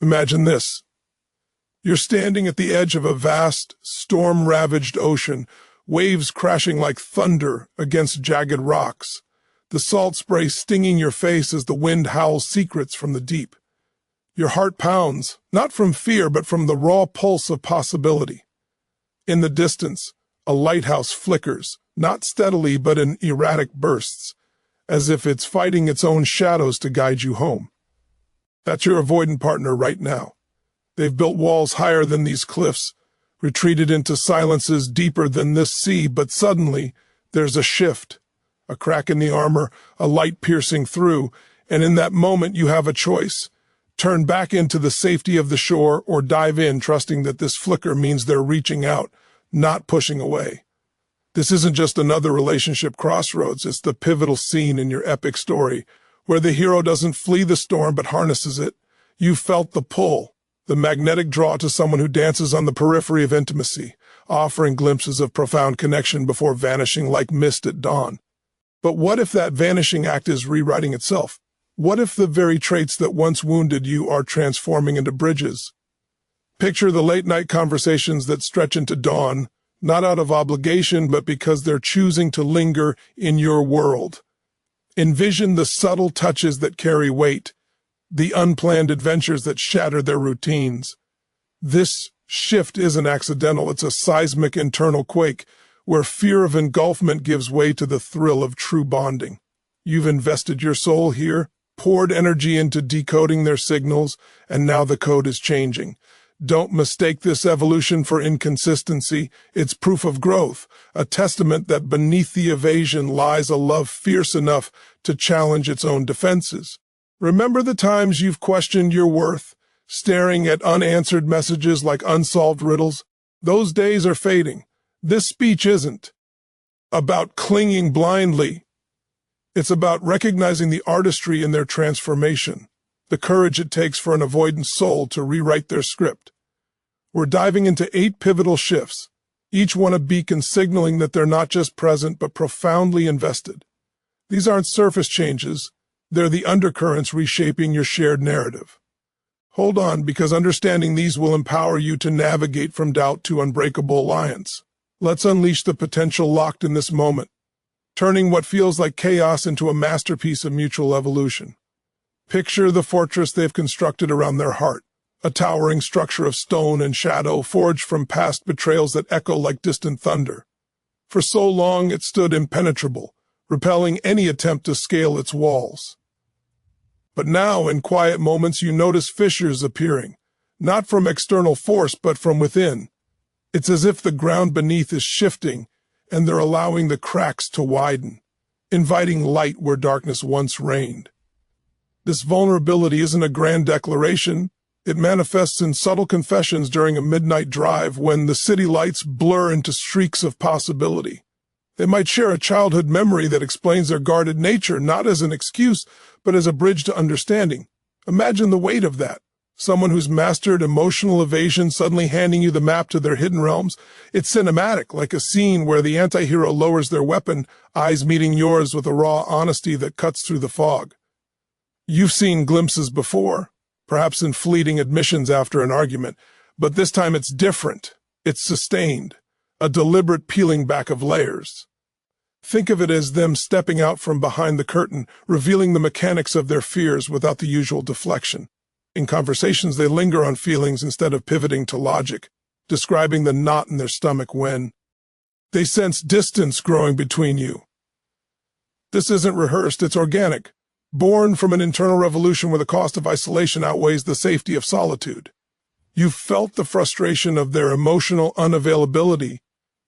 Imagine this. You're standing at the edge of a vast, storm-ravaged ocean, waves crashing like thunder against jagged rocks, the salt spray stinging your face as the wind howls secrets from the deep. Your heart pounds, not from fear, but from the raw pulse of possibility. In the distance, a lighthouse flickers, not steadily but in erratic bursts, as if it's fighting its own shadows to guide you home. That's your avoidant partner right now. They've built walls higher than these cliffs, retreated into silences deeper than this sea, but suddenly there's a shift, a crack in the armor, a light piercing through, and in that moment you have a choice. Turn back into the safety of the shore or dive in, trusting that this flicker means they're reaching out, not pushing away. This isn't just another relationship crossroads, it's the pivotal scene in your epic story, where the hero doesn't flee the storm but harnesses it. You felt the pull, the magnetic draw to someone who dances on the periphery of intimacy, offering glimpses of profound connection before vanishing like mist at dawn. But what if that vanishing act is rewriting itself? What if the very traits that once wounded you are transforming into bridges? Picture the late-night conversations that stretch into dawn, not out of obligation, but because they're choosing to linger in your world. Envision the subtle touches that carry weight, the unplanned adventures that shatter their routines. This shift isn't accidental, it's a seismic internal quake, where fear of engulfment gives way to the thrill of true bonding. You've invested your soul here, poured energy into decoding their signals, and now the code is changing. Don't mistake this evolution for inconsistency. It's proof of growth, a testament that beneath the evasion lies a love fierce enough to challenge its own defenses. Remember the times you've questioned your worth, staring at unanswered messages like unsolved riddles? Those days are fading. This speech isn't about clinging blindly. It's about recognizing the artistry in their transformation, the courage it takes for an avoidant soul to rewrite their script. We're diving into 8 pivotal shifts, each one a beacon signaling that they're not just present but profoundly invested. These aren't surface changes, they're the undercurrents reshaping your shared narrative. Hold on, because understanding these will empower you to navigate from doubt to unbreakable alliance. Let's unleash the potential locked in this moment, turning what feels like chaos into a masterpiece of mutual evolution. Picture the fortress they've constructed around their heart, a towering structure of stone and shadow forged from past betrayals that echo like distant thunder. For so long it stood impenetrable, repelling any attempt to scale its walls. But now, in quiet moments, you notice fissures appearing, not from external force but from within. It's as if the ground beneath is shifting, and they're allowing the cracks to widen, inviting light where darkness once reigned. This vulnerability isn't a grand declaration. It manifests in subtle confessions during a midnight drive when the city lights blur into streaks of possibility. They might share a childhood memory that explains their guarded nature, not as an excuse, but as a bridge to understanding. Imagine the weight of that. Someone who's mastered emotional evasion suddenly handing you the map to their hidden realms. It's cinematic, like a scene where the anti-hero lowers their weapon, eyes meeting yours with a raw honesty that cuts through the fog. You've seen glimpses before, perhaps in fleeting admissions after an argument, but this time it's different. It's sustained, a deliberate peeling back of layers. Think of it as them stepping out from behind the curtain, revealing the mechanics of their fears without the usual deflection. In conversations, they linger on feelings instead of pivoting to logic, describing the knot in their stomach when they sense distance growing between you. This isn't rehearsed, it's organic, born from an internal revolution where the cost of isolation outweighs the safety of solitude. You've felt the frustration of their emotional unavailability,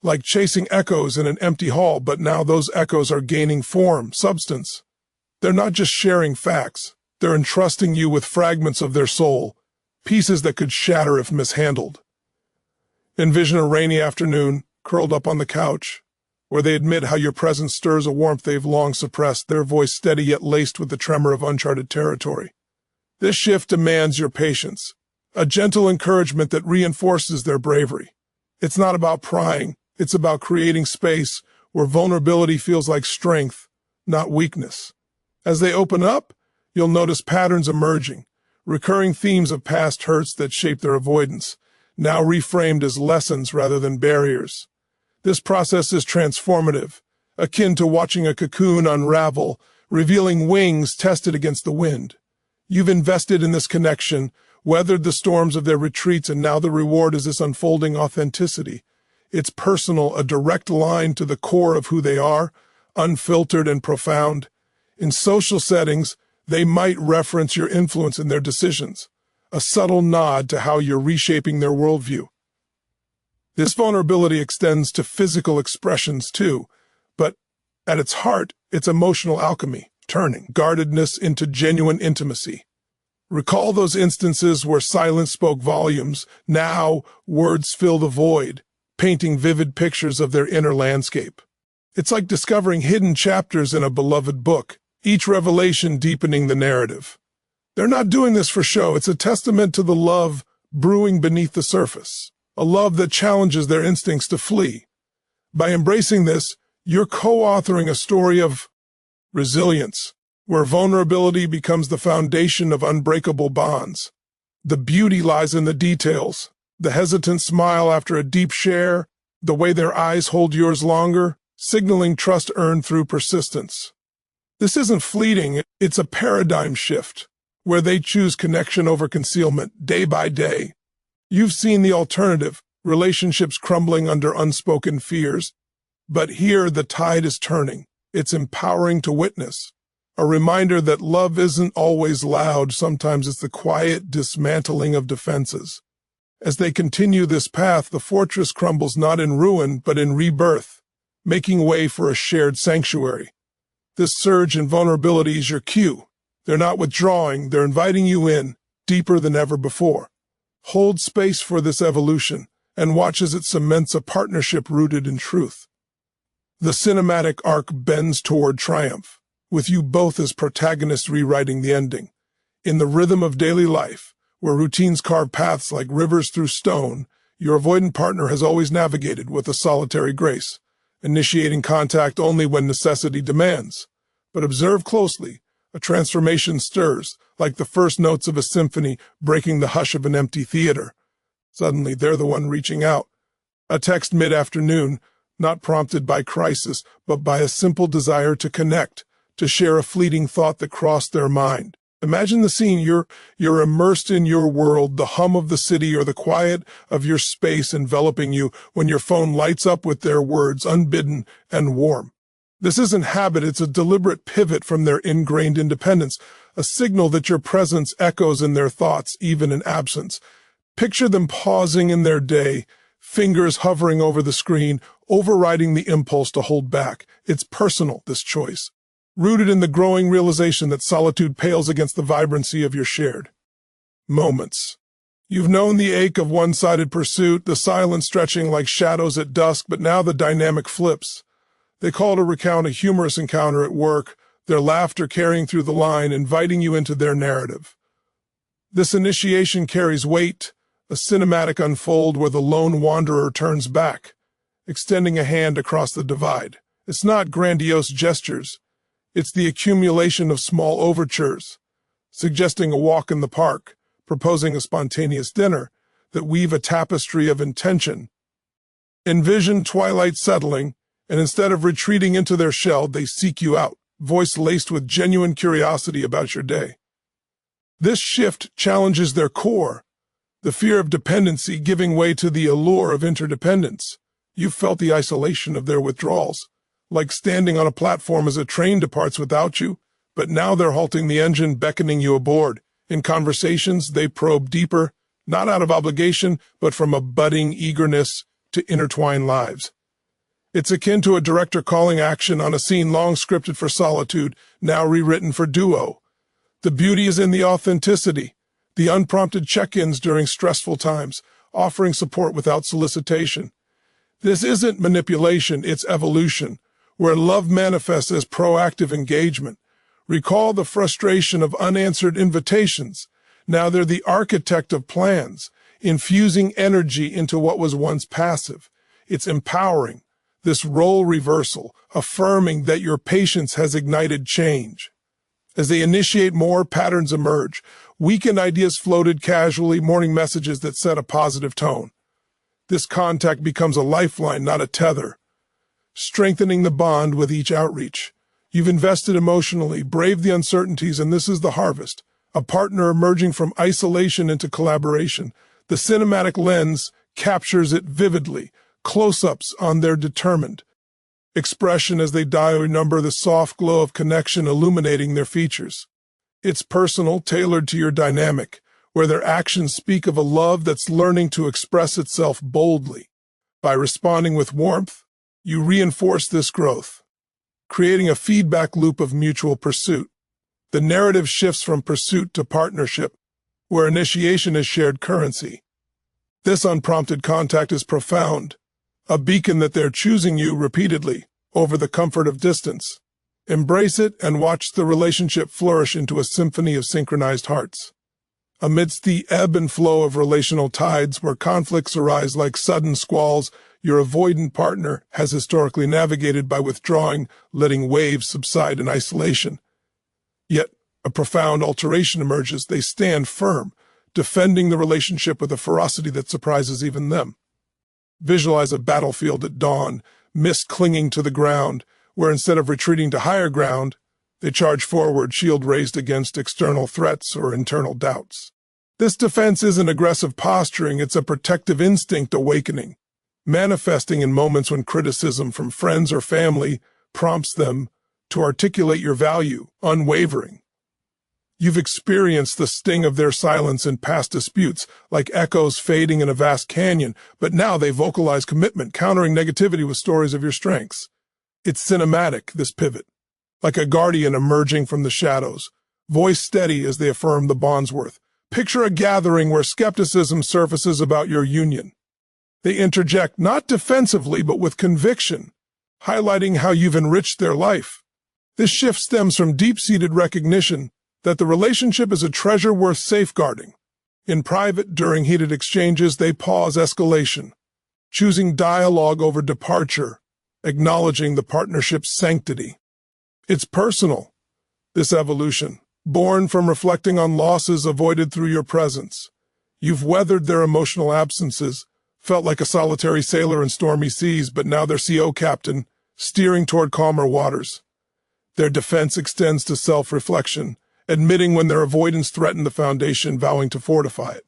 like chasing echoes in an empty hall, but now those echoes are gaining form, substance. They're not just sharing facts. They're entrusting you with fragments of their soul, pieces that could shatter if mishandled. Envision a rainy afternoon, curled up on the couch, where they admit how your presence stirs a warmth they've long suppressed, their voice steady yet laced with the tremor of uncharted territory. This shift demands your patience, a gentle encouragement that reinforces their bravery. It's not about prying, it's about creating space where vulnerability feels like strength, not weakness. As they open up, you'll notice patterns emerging, recurring themes of past hurts that shape their avoidance, now reframed as lessons rather than barriers. This process is transformative, akin to watching a cocoon unravel, revealing wings tested against the wind. You've invested in this connection, weathered the storms of their retreats, and now the reward is this unfolding authenticity. It's personal, a direct line to the core of who they are, unfiltered and profound. In social settings, they might reference your influence in their decisions, a subtle nod to how you're reshaping their worldview. This vulnerability extends to physical expressions too, but at its heart, it's emotional alchemy, turning guardedness into genuine intimacy. Recall those instances where silence spoke volumes. Now, words fill the void, painting vivid pictures of their inner landscape. It's like discovering hidden chapters in a beloved book, each revelation deepening the narrative. They're not doing this for show. It's a testament to the love brewing beneath the surface, a love that challenges their instincts to flee. By embracing this, you're co-authoring a story of resilience, where vulnerability becomes the foundation of unbreakable bonds. The beauty lies in the details, the hesitant smile after a deep share, the way their eyes hold yours longer, signaling trust earned through persistence. This isn't fleeting, it's a paradigm shift, where they choose connection over concealment day by day. You've seen the alternative, relationships crumbling under unspoken fears. But here the tide is turning. It's empowering to witness. A reminder that love isn't always loud, sometimes it's the quiet dismantling of defenses. As they continue this path, the fortress crumbles not in ruin, but in rebirth, making way for a shared sanctuary. This surge in vulnerability is your cue. They're not withdrawing, they're inviting you in, deeper than ever before. Hold space for this evolution, and watch as it cements a partnership rooted in truth. The cinematic arc bends toward triumph, with you both as protagonists rewriting the ending. In the rhythm of daily life, where routines carve paths like rivers through stone, your avoidant partner has always navigated with a solitary grace, initiating contact only when necessity demands. But observe closely, a transformation stirs, like the first notes of a symphony breaking the hush of an empty theater. Suddenly, they're the one reaching out. A text mid-afternoon, not prompted by crisis, but by a simple desire to connect, to share a fleeting thought that crossed their mind. Imagine the scene. You're immersed in your world, the hum of the city or the quiet of your space enveloping you when your phone lights up with their words, unbidden and warm. This isn't habit, it's a deliberate pivot from their ingrained independence, a signal that your presence echoes in their thoughts, even in absence. Picture them pausing in their day, fingers hovering over the screen, overriding the impulse to hold back. It's personal, this choice, rooted in the growing realization that solitude pales against the vibrancy of your shared moments. You've known the ache of one-sided pursuit, the silence stretching like shadows at dusk, but now the dynamic flips. They call to recount a humorous encounter at work, their laughter carrying through the line, inviting you into their narrative. This initiation carries weight, a cinematic unfold where the lone wanderer turns back, extending a hand across the divide. It's not grandiose gestures. It's the accumulation of small overtures, suggesting a walk in the park, proposing a spontaneous dinner, that weave a tapestry of intention. Envision twilight settling, and instead of retreating into their shell, they seek you out, voice laced with genuine curiosity about your day. This shift challenges their core, the fear of dependency giving way to the allure of interdependence. You've felt the isolation of their withdrawals, like standing on a platform as a train departs without you, but now they're halting the engine, beckoning you aboard. In conversations, they probe deeper, not out of obligation, but from a budding eagerness to intertwine lives. It's akin to a director calling action on a scene long scripted for solitude, now rewritten for duo. The beauty is in the authenticity, the unprompted check-ins during stressful times, offering support without solicitation. This isn't manipulation, it's evolution, where love manifests as proactive engagement. Recall the frustration of unanswered invitations. Now they're the architect of plans, infusing energy into what was once passive. It's empowering, this role reversal, affirming that your patience has ignited change. As they initiate more, patterns emerge. Weekend ideas floated casually, morning messages that set a positive tone. This contact becomes a lifeline, not a tether, strengthening the bond with each outreach. You've invested emotionally, braved the uncertainties, and this is the harvest. A partner emerging from isolation into collaboration. The cinematic lens captures it vividly, close-ups on their determined expression as they dial number, the soft glow of connection illuminating their features. It's personal, tailored to your dynamic, where their actions speak of a love that's learning to express itself boldly. By responding with warmth, you reinforce this growth, creating a feedback loop of mutual pursuit. The narrative shifts from pursuit to partnership, where initiation is shared currency. This unprompted contact is profound, a beacon that they're choosing you repeatedly over the comfort of distance. Embrace it and watch the relationship flourish into a symphony of synchronized hearts. Amidst the ebb and flow of relational tides where conflicts arise like sudden squalls, your avoidant partner has historically navigated by withdrawing, letting waves subside in isolation. Yet, a profound alteration emerges. They stand firm, defending the relationship with a ferocity that surprises even them. Visualize a battlefield at dawn, mist clinging to the ground, where instead of retreating to higher ground, they charge forward, shield raised against external threats or internal doubts. This defense isn't aggressive posturing, it's a protective instinct awakening, manifesting in moments when criticism from friends or family prompts them to articulate your value, unwavering. You've experienced the sting of their silence in past disputes, like echoes fading in a vast canyon, but now they vocalize commitment, countering negativity with stories of your strengths. It's cinematic, this pivot, like a guardian emerging from the shadows, voice steady as they affirm the bond's worth. Picture a gathering where skepticism surfaces about your union. They interject not defensively but with conviction, highlighting how you've enriched their life. This shift stems from deep-seated recognition that the relationship is a treasure worth safeguarding. In private, during heated exchanges, they pause escalation, choosing dialogue over departure, acknowledging the partnership's sanctity. It's personal, this evolution, born from reflecting on losses avoided through your presence. You've weathered their emotional absences, felt like a solitary sailor in stormy seas, but now they're CO captain, steering toward calmer waters. Their defense extends to self-reflection, admitting when their avoidance threatened the foundation, vowing to fortify it.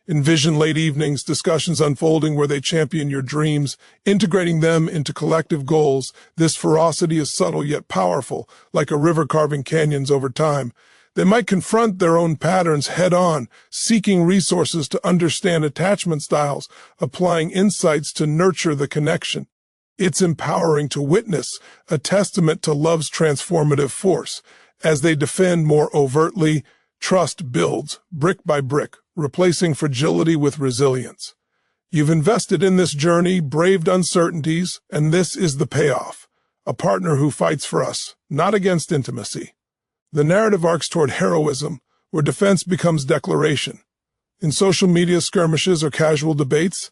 Envision late evenings, discussions unfolding where they champion your dreams, integrating them into collective goals. This ferocity is subtle yet powerful, like a river carving canyons over time. They might confront their own patterns head-on, seeking resources to understand attachment styles, applying insights to nurture the connection. It's empowering to witness, a testament to love's transformative force. As they defend more overtly, trust builds, brick by brick, replacing fragility with resilience. You've invested in this journey, braved uncertainties, and this is the payoff. A partner who fights for us, not against intimacy. The narrative arcs toward heroism, where defense becomes declaration. In social media skirmishes or casual debates,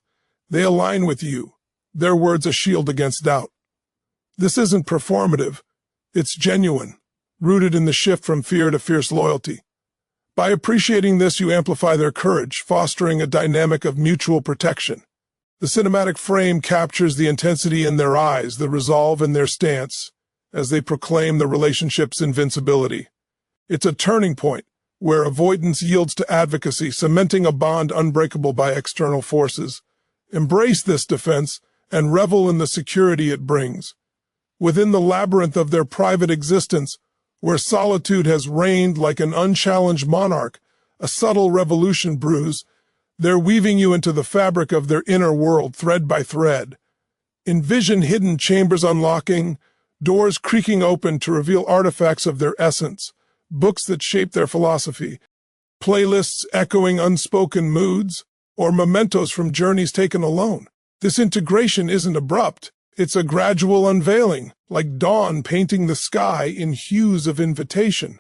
they align with you, their words a shield against doubt. This isn't performative, it's genuine, rooted in the shift from fear to fierce loyalty. By appreciating this, you amplify their courage, fostering a dynamic of mutual protection. The cinematic frame captures the intensity in their eyes, the resolve in their stance, as they proclaim the relationship's invincibility. It's a turning point, where avoidance yields to advocacy, cementing a bond unbreakable by external forces. Embrace this defense and revel in the security it brings. Within the labyrinth of their private existence, where solitude has reigned like an unchallenged monarch, a subtle revolution brews. They're weaving you into the fabric of their inner world, thread by thread. Envision hidden chambers unlocking, doors creaking open to reveal artifacts of their essence, books that shape their philosophy, playlists echoing unspoken moods, or mementos from journeys taken alone. This integration isn't abrupt. It's a gradual unveiling, like dawn painting the sky in hues of invitation.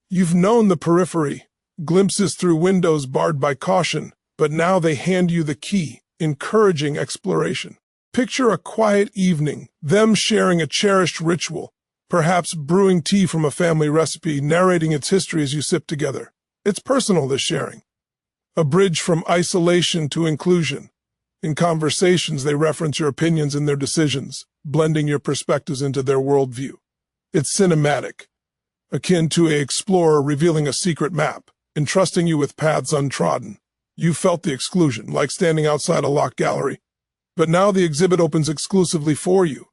You've known the periphery, glimpses through windows barred by caution, but now they hand you the key, encouraging exploration. Picture a quiet evening, them sharing a cherished ritual, perhaps brewing tea from a family recipe, narrating its history as you sip together. It's personal, this sharing. A bridge from isolation to inclusion. In conversations, they reference your opinions and their decisions, blending your perspectives into their worldview. It's cinematic, akin to an explorer revealing a secret map, entrusting you with paths untrodden. You felt the exclusion, like standing outside a locked gallery. But now the exhibit opens exclusively for you.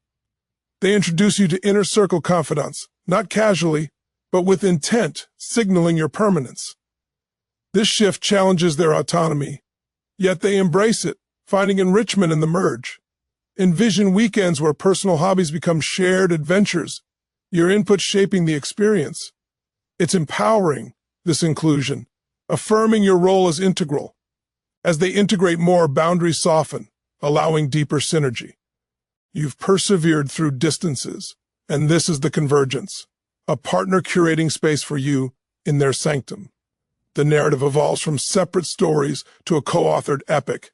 They introduce you to inner circle confidants, not casually, but with intent, signaling your permanence. This shift challenges their autonomy, yet they embrace it, finding enrichment in the merge. Envision weekends where personal hobbies become shared adventures, your input shaping the experience. It's empowering, this inclusion, affirming your role as integral. As they integrate more, boundaries soften, allowing deeper synergy. You've persevered through distances, and this is the convergence, a partner curating space for you in their sanctum. The narrative evolves from separate stories to a co-authored epic.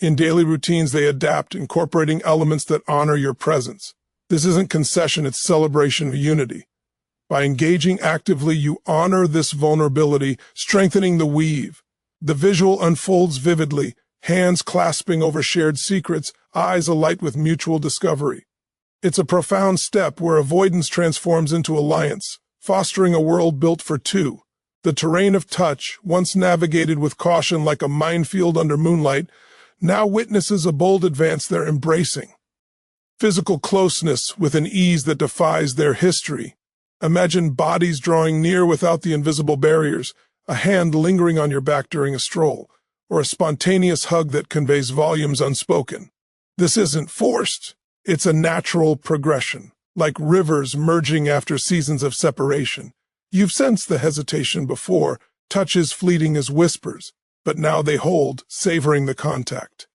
In daily routines, they adapt, incorporating elements that honor your presence. This isn't concession, it's celebration of unity. By engaging actively, you honor this vulnerability, strengthening the weave. The visual unfolds vividly, hands clasping over shared secrets, eyes alight with mutual discovery. It's a profound step where avoidance transforms into alliance, fostering a world built for two. The terrain of touch, once navigated with caution like a minefield under moonlight, now witnesses a bold advance they're embracing. Physical closeness with an ease that defies their history. Imagine bodies drawing near without the invisible barriers, a hand lingering on your back during a stroll, or a spontaneous hug that conveys volumes unspoken. This isn't forced. It's a natural progression, like rivers merging after seasons of separation. You've sensed the hesitation before, touches fleeting as whispers, but now they hold, savoring the contact.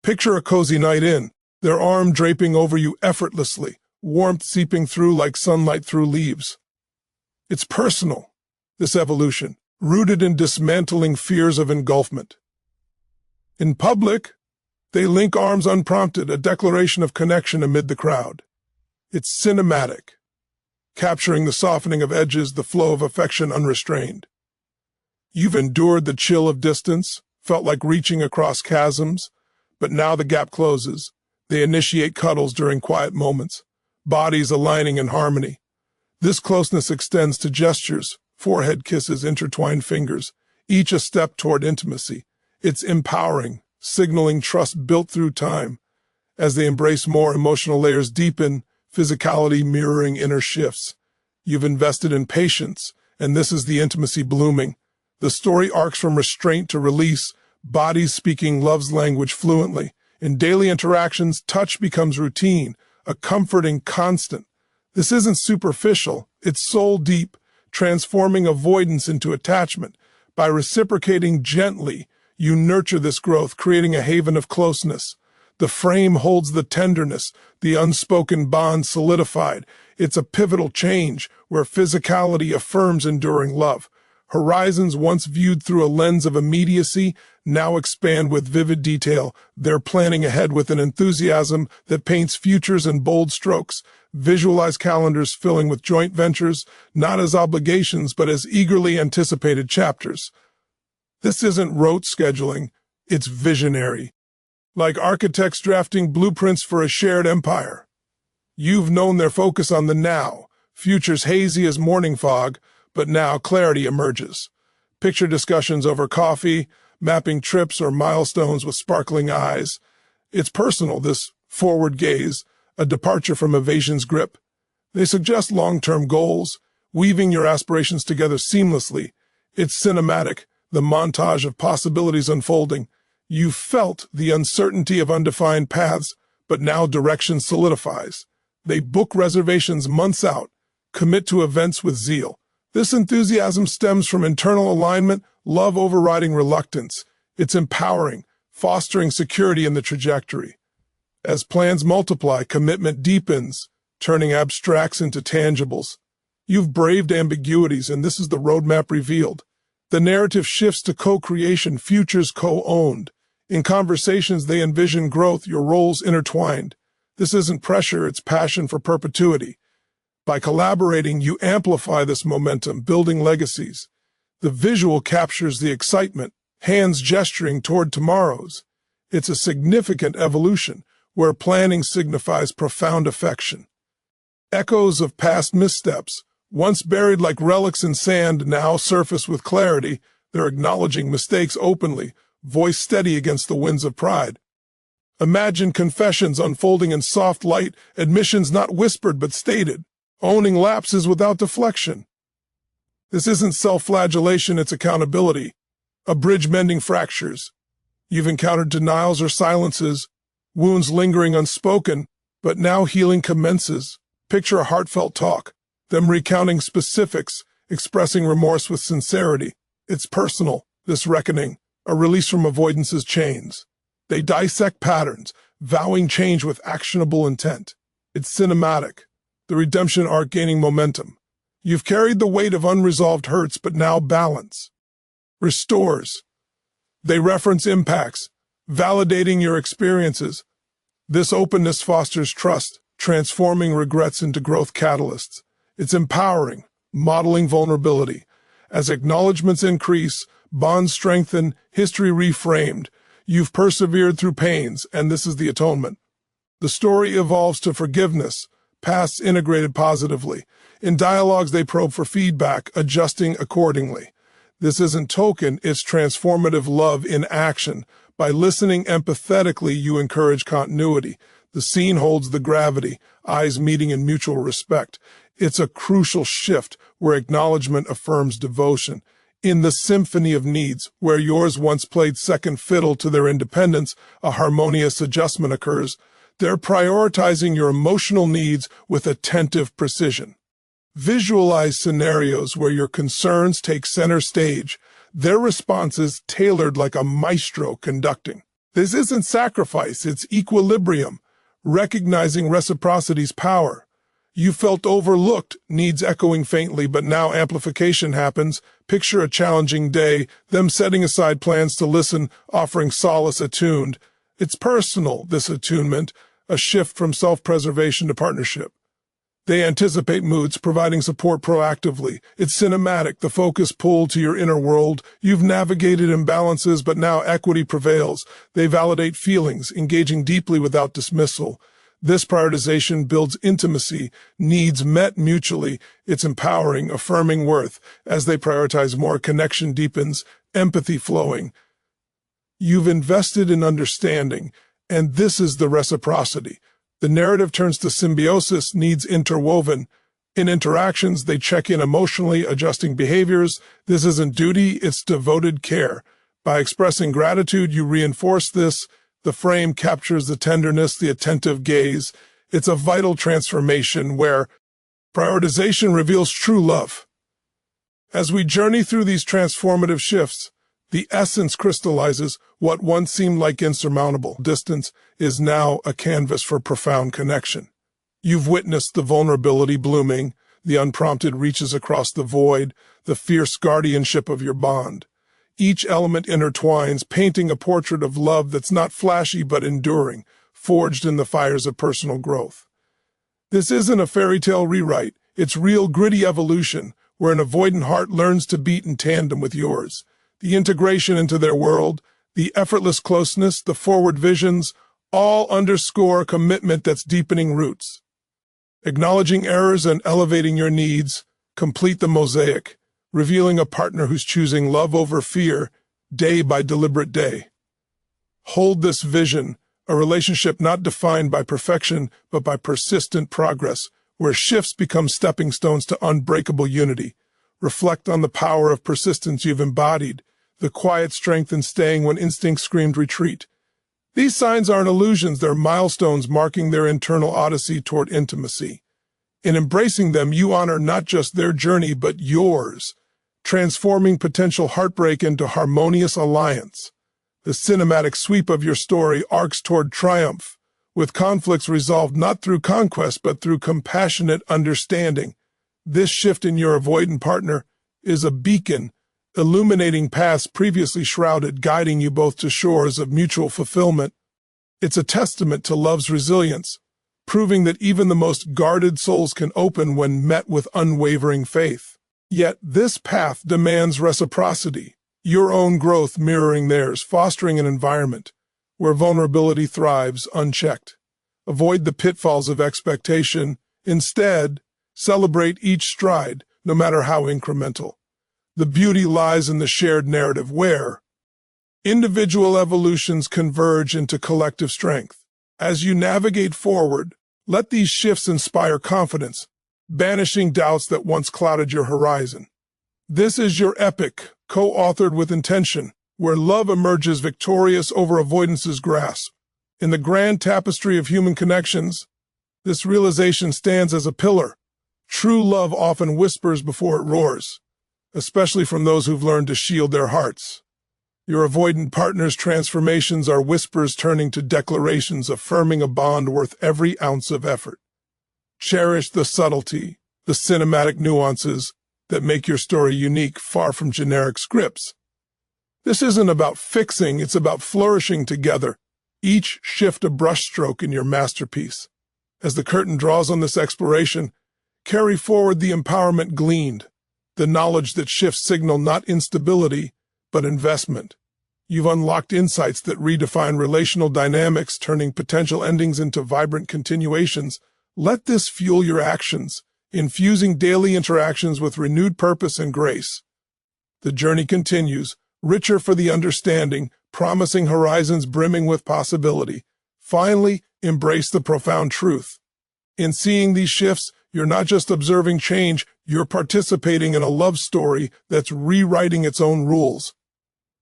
Picture a cozy night in, their arm draping over you effortlessly, warmth seeping through like sunlight through leaves. It's personal, this evolution, rooted in dismantling fears of engulfment. In public, they link arms unprompted, a declaration of connection amid the crowd. It's cinematic, capturing the softening of edges, the flow of affection unrestrained. You've endured the chill of distance, felt like reaching across chasms, but now the gap closes. They initiate cuddles during quiet moments, bodies aligning in harmony. This closeness extends to gestures, forehead kisses, intertwined fingers, each a step toward intimacy. It's empowering, signaling trust built through time. As they embrace more, emotional layers deepen, physicality mirroring inner shifts. You've invested in patience, and this is the intimacy blooming. The story arcs from restraint to release, bodies speaking love's language fluently. In daily interactions, touch becomes routine, a comforting constant. This isn't superficial, it's soul-deep, transforming avoidance into attachment. By reciprocating gently, you nurture this growth, creating a haven of closeness. The frame holds the tenderness, the unspoken bond solidified. It's a pivotal change where physicality affirms enduring love. Horizons once viewed through a lens of immediacy now expand with vivid detail. They're planning ahead with an enthusiasm that paints futures in bold strokes. Visualize calendars filling with joint ventures, not as obligations, but as eagerly anticipated chapters. This isn't rote scheduling, it's visionary. Like architects drafting blueprints for a shared empire. You've known their focus on the now, futures hazy as morning fog, but now clarity emerges. Picture discussions over coffee, mapping trips or milestones with sparkling eyes. It's personal, this forward gaze, a departure from evasion's grip. They suggest long-term goals, weaving your aspirations together seamlessly. It's cinematic, the montage of possibilities unfolding. You've felt the uncertainty of undefined paths, but now direction solidifies. They book reservations months out, commit to events with zeal. This enthusiasm stems from internal alignment, love overriding reluctance. It's empowering, fostering security in the trajectory. As plans multiply, commitment deepens, turning abstracts into tangibles. You've braved ambiguities, and this is the roadmap revealed. The narrative shifts to co-creation, futures co-owned. In conversations, they envision growth, your roles intertwined. This isn't pressure, it's passion for perpetuity. By collaborating, you amplify this momentum, building legacies. The visual captures the excitement, hands gesturing toward tomorrows. It's a significant evolution, where planning signifies profound affection. Echoes of past missteps, once buried like relics in sand, now surface with clarity. They're acknowledging mistakes openly, voice steady against the winds of pride. Imagine confessions unfolding in soft light, admissions not whispered but stated, owning lapses without deflection. This isn't self-flagellation, it's accountability. A bridge mending fractures. You've encountered denials or silences, wounds lingering unspoken, but now healing commences. Picture a heartfelt talk, them recounting specifics, expressing remorse with sincerity. It's personal, this reckoning, a release from avoidance's chains. They dissect patterns, vowing change with actionable intent. It's cinematic, the redemption arc gaining momentum. You've carried the weight of unresolved hurts, but now balance. Restores. They reference impacts, validating your experiences. This openness fosters trust, transforming regrets into growth catalysts. It's empowering, modeling vulnerability. As acknowledgments increase, bonds strengthen, history reframed. You've persevered through pains, and this is the atonement. The story evolves to forgiveness, pasts integrated positively. In dialogues, they probe for feedback, adjusting accordingly. This isn't token, it's transformative love in action. By listening empathetically, you encourage continuity. The scene holds the gravity, eyes meeting in mutual respect. It's a crucial shift where acknowledgement affirms devotion. In the symphony of needs, where yours once played second fiddle to their independence, a harmonious adjustment occurs. They're prioritizing your emotional needs with attentive precision. Visualize scenarios where your concerns take center stage, their responses tailored like a maestro conducting. This isn't sacrifice, it's equilibrium, recognizing reciprocity's power. You felt overlooked, needs echoing faintly, but now amplification happens. Picture a challenging day, them setting aside plans to listen, offering solace attuned. It's personal, this attunement, a shift from self-preservation to partnership. They anticipate moods, providing support proactively. It's cinematic, the focus pulled to your inner world. You've navigated imbalances, but now equity prevails. They validate feelings, engaging deeply without dismissal. This prioritization builds intimacy, needs met mutually. It's empowering, affirming worth. As they prioritize more, connection deepens, empathy flowing. You've invested in understanding, and this is the reciprocity. The narrative turns to symbiosis, needs interwoven. In interactions, they check in emotionally, adjusting behaviors. This isn't duty, it's devoted care. By expressing gratitude, you reinforce this. The frame captures the tenderness, the attentive gaze. It's a vital transformation where prioritization reveals true love. As we journey through these transformative shifts, the essence crystallizes. What once seemed like insurmountable distance is now a canvas for profound connection. You've witnessed the vulnerability blooming, the unprompted reaches across the void, the fierce guardianship of your bond. Each element intertwines, painting a portrait of love that's not flashy but enduring, forged in the fires of personal growth. This isn't a fairy tale rewrite, it's real gritty evolution, where an avoidant heart learns to beat in tandem with yours. The integration into their world, the effortless closeness, the forward visions, all underscore a commitment that's deepening roots. Acknowledging errors and elevating your needs complete the mosaic, revealing a partner who's choosing love over fear, day by deliberate day. Hold this vision, a relationship not defined by perfection, but by persistent progress, where shifts become stepping stones to unbreakable unity. Reflect on the power of persistence you've embodied, the quiet strength in staying when instinct screamed retreat. These signs aren't illusions, they're milestones marking their internal odyssey toward intimacy. In embracing them, you honor not just their journey, but yours, transforming potential heartbreak into harmonious alliance. The cinematic sweep of your story arcs toward triumph, with conflicts resolved not through conquest, but through compassionate understanding. This shift in your avoidant partner is a beacon, illuminating paths previously shrouded, guiding you both to shores of mutual fulfillment. It's a testament to love's resilience, proving that even the most guarded souls can open when met with unwavering faith. Yet this path demands reciprocity, your own growth mirroring theirs, fostering an environment where vulnerability thrives unchecked. Avoid the pitfalls of expectation. Instead, celebrate each stride, no matter how incremental. The beauty lies in the shared narrative where individual evolutions converge into collective strength. As you navigate forward, let these shifts inspire confidence, banishing doubts that once clouded your horizon. This is your epic, co-authored with intention, where love emerges victorious over avoidance's grasp. In the grand tapestry of human connections, this realization stands as a pillar. True love often whispers before it roars, especially from those who've learned to shield their hearts. Your avoidant partner's transformations are whispers turning to declarations, affirming a bond worth every ounce of effort. Cherish the subtlety, the cinematic nuances that make your story unique, far from generic scripts. This isn't about fixing, it's about flourishing together, each shift a brushstroke in your masterpiece. As the curtain draws on this exploration, carry forward the empowerment gleaned, the knowledge that shifts signal not instability, but investment. You've unlocked insights that redefine relational dynamics, turning potential endings into vibrant continuations. Let this fuel your actions, infusing daily interactions with renewed purpose and grace. The journey continues, richer for the understanding, promising horizons brimming with possibility. Finally, embrace the profound truth. In seeing these shifts, you're not just observing change, you're participating in a love story that's rewriting its own rules.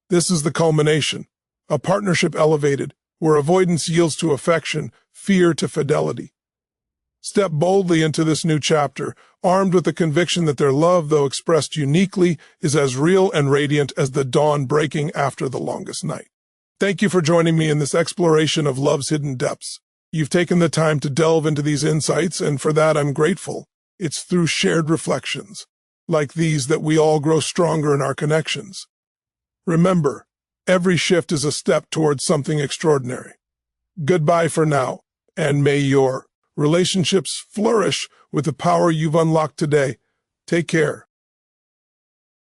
This is the culmination, a partnership elevated, where avoidance yields to affection, fear to fidelity. Step boldly into this new chapter, armed with the conviction that their love, though expressed uniquely, is as real and radiant as the dawn breaking after the longest night. Thank you for joining me in this exploration of love's hidden depths. You've taken the time to delve into these insights, and for that I'm grateful. It's through shared reflections like these that we all grow stronger in our connections. Remember, every shift is a step towards something extraordinary. Goodbye for now, and may your relationships flourish with the power you've unlocked today. Take care.